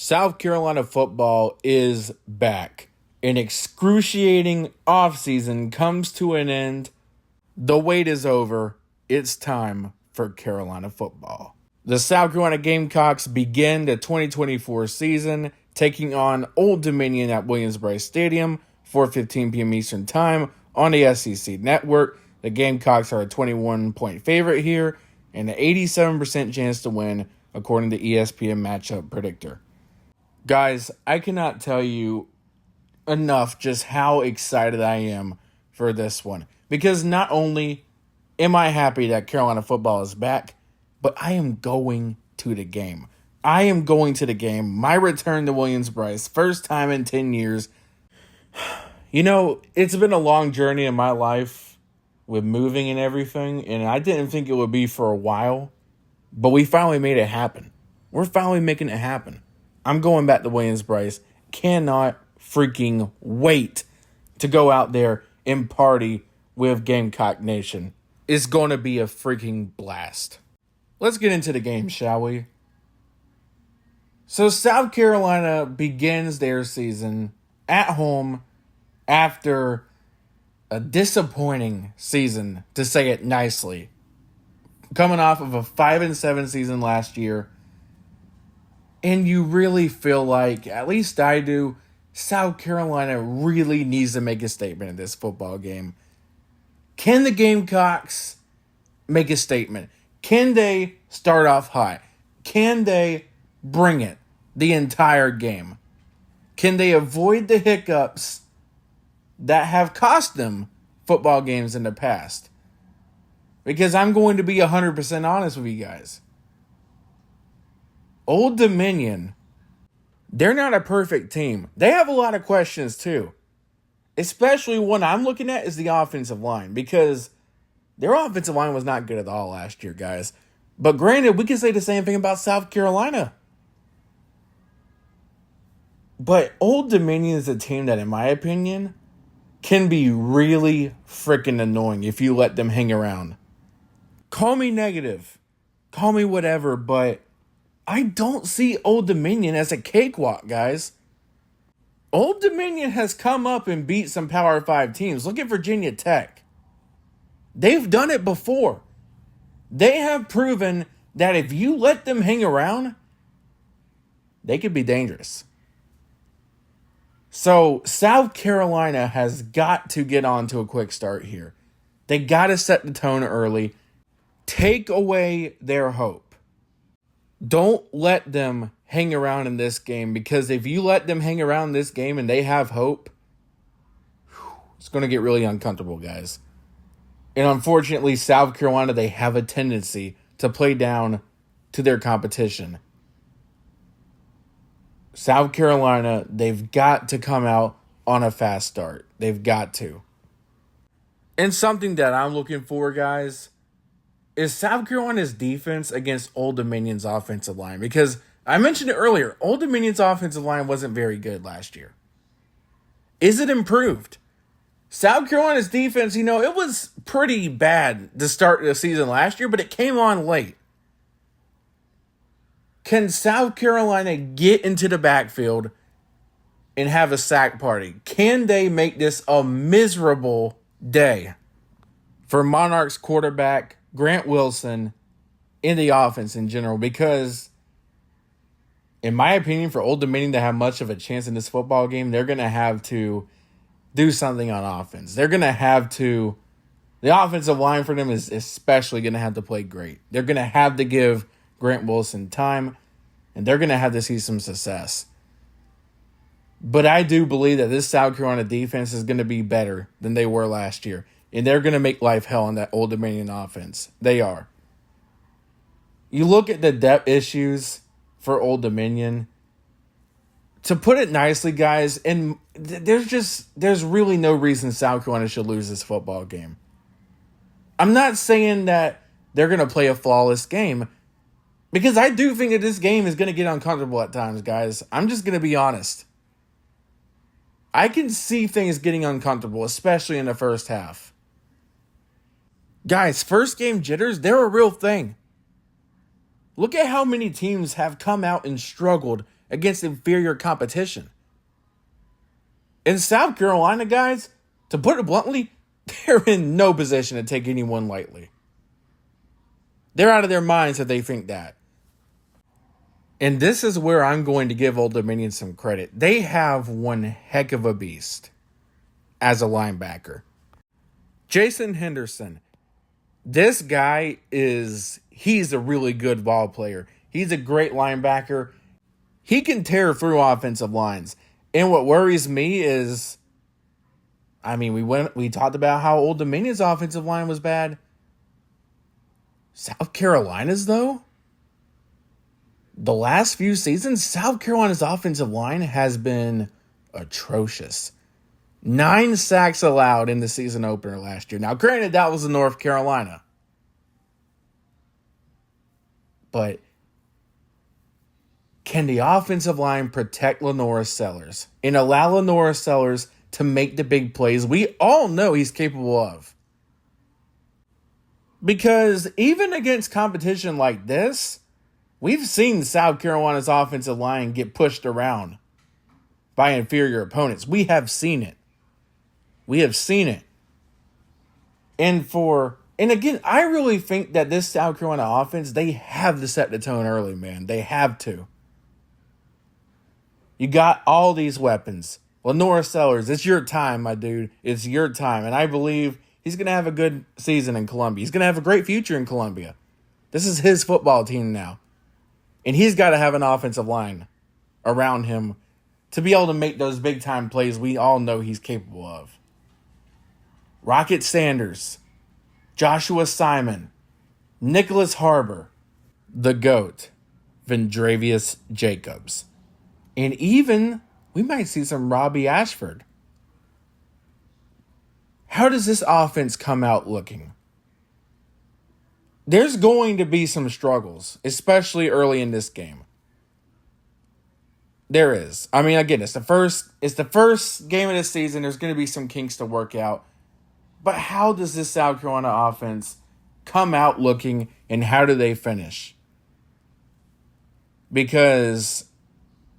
South Carolina football is back. An excruciating offseason comes to an end. The wait is over. It's time for Carolina football. The South Carolina Gamecocks begin the 2024 season, taking on Old Dominion at Williams-Brice Stadium, 4:15 p.m. Eastern Time on the SEC Network. The Gamecocks are a 21-point favorite here and an 87% chance to win, according to ESPN Matchup Predictor. Guys, I cannot tell you enough just how excited I am for this one. Because not only am I happy that Carolina football is back, but I am going to the game. I am going to the game. My return to Williams-Brice, first time in 10 years. You know, it's been a long journey in my life with moving and everything, and I didn't think it would be for a while, but we finally made it happen. We're finally making it happen. I'm going back to Williams-Brice. Cannot freaking wait to go out there and party with Gamecock Nation. It's going to be a freaking blast. Let's get into the game, shall we? So South Carolina begins their season at home after a disappointing season, to say it nicely. Coming off of a 5-7 season last year. And you really feel like, at least I do, South Carolina really needs to make a statement in this football game. Can the Gamecocks make a statement? Can they start off high? Can they bring it the entire game? Can they avoid the hiccups that have cost them football games in the past? Because I'm going to be 100% honest with you guys. Old Dominion, they're not a perfect team. They have a lot of questions too. Especially one I'm looking at is the offensive line, because their offensive line was not good at all last year, guys. But granted, we can say the same thing about South Carolina. But Old Dominion is a team that, in my opinion, can be really freaking annoying if you let them hang around. Call me negative. Call me whatever, but I don't see Old Dominion as a cakewalk, guys. Old Dominion has come up and beat some Power 5 teams. Look at Virginia Tech. They've done it before. They have proven that if you let them hang around, they could be dangerous. So South Carolina has got to get on to a quick start here. They got to set the tone early. Take away their hope. Don't let them hang around in this game, because if you let them hang around in this game and they have hope, it's going to get really uncomfortable, guys. And unfortunately, South Carolina, they have a tendency to play down to their competition. South Carolina, they've got to come out on a fast start. They've got to. And something that I'm looking for, guys, is South Carolina's defense against Old Dominion's offensive line. Because I mentioned it earlier, Old Dominion's offensive line wasn't very good last year. Is it improved? South Carolina's defense, it was pretty bad to start the season last year, but it came on late. Can South Carolina get into the backfield and have a sack party? Can they make this a miserable day for Monarchs quarterback Grant Wilson in the offense in general? Because, in my opinion, for Old Dominion to have much of a chance in this football game, they're going to have to do something on offense. They're going to have to, the offensive line for them is especially going to have to play great. They're going to have to give Grant Wilson time, and they're going to have to see some success. But I do believe that this South Carolina defense is going to be better than they were last year. And they're going to make life hell on that Old Dominion offense. They are. You look at the depth issues for Old Dominion. To put it nicely, guys, and there's really no reason South Carolina should lose this football game. I'm not saying that they're going to play a flawless game, because I do think that this game is going to get uncomfortable at times, guys. I'm just going to be honest. I can see things getting uncomfortable, especially in the first half. Guys, first game jitters, they're a real thing. Look at how many teams have come out and struggled against inferior competition. In South Carolina, guys, to put it bluntly, they're in no position to take anyone lightly. They're out of their minds if they think that. And this is where I'm going to give Old Dominion some credit. They have one heck of a beast as a linebacker. Jason Henderson. This guy he's a really good ball player. He's a great linebacker. He can tear through offensive lines. And what worries me is, we talked about how Old Dominion's offensive line was bad. South Carolina's, though? The last few seasons, South Carolina's offensive line has been atrocious. 9 sacks allowed in the season opener last year. Now, granted, that was in North Carolina. But can the offensive line protect LaNorris Sellers and allow LaNorris Sellers to make the big plays we all know he's capable of? Because even against competition like this, we've seen South Carolina's offensive line get pushed around by inferior opponents. We have seen it. And again, I really think that this South Carolina offense, they have to set the tone early, man. They have to. You got all these weapons. LaNorris Sellers, it's your time, my dude. It's your time. And I believe he's going to have a good season in Columbia. He's going to have a great future in Columbia. This is his football team now. And he's got to have an offensive line around him to be able to make those big-time plays we all know he's capable of. Rocket Sanders, Joshua Simon, Nicholas Harbor, the GOAT, Vendravius Jacobs. And even, we might see some Robbie Ashford. How does this offense come out looking? There's going to be some struggles, especially early in this game. There is. Again, it's the first game of the season. There's going to be some kinks to work out. But how does this South Carolina offense come out looking, and how do they finish? Because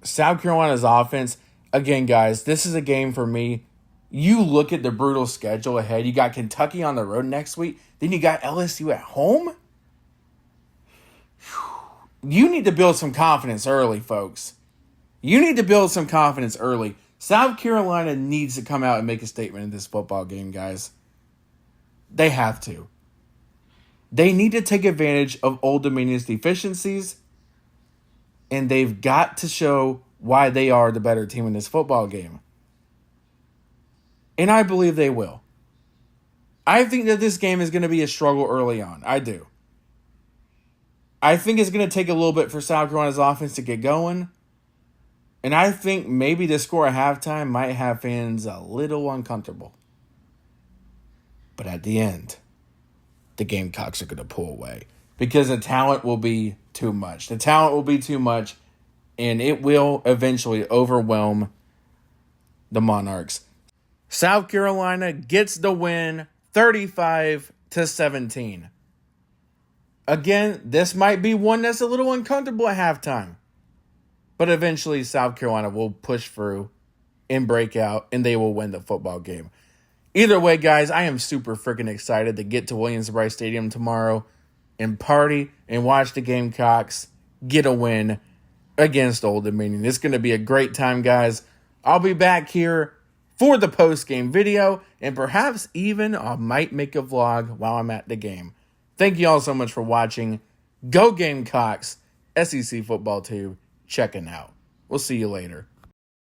South Carolina's offense, again, guys, this is a game for me. You look at the brutal schedule ahead. You got Kentucky on the road next week. Then you got LSU at home. You need to build some confidence early, folks. You need to build some confidence early. South Carolina needs to come out and make a statement in this football game, guys. They have to. They need to take advantage of Old Dominion's deficiencies, and they've got to show why they are the better team in this football game. And I believe they will. I think that this game is going to be a struggle early on. I do. I think it's going to take a little bit for South Carolina's offense to get going. And I think maybe the score at halftime might have fans a little uncomfortable. But at the end, the Gamecocks are going to pull away. Because the talent will be too much. The talent will be too much. And it will eventually overwhelm the Monarchs. South Carolina gets the win 35-17. Again, this might be one that's a little uncomfortable at halftime. But eventually South Carolina will push through and break out, and they will win the football game. Either way, guys, I am super freaking excited to get to Williams-Brice Stadium tomorrow and party and watch the Gamecocks get a win against Old Dominion. It's going to be a great time, guys. I'll be back here for the post-game video, and perhaps even I might make a vlog while I'm at the game. Thank you all so much for watching. Go Gamecocks, SEC Football Tube, checking out. We'll see you later.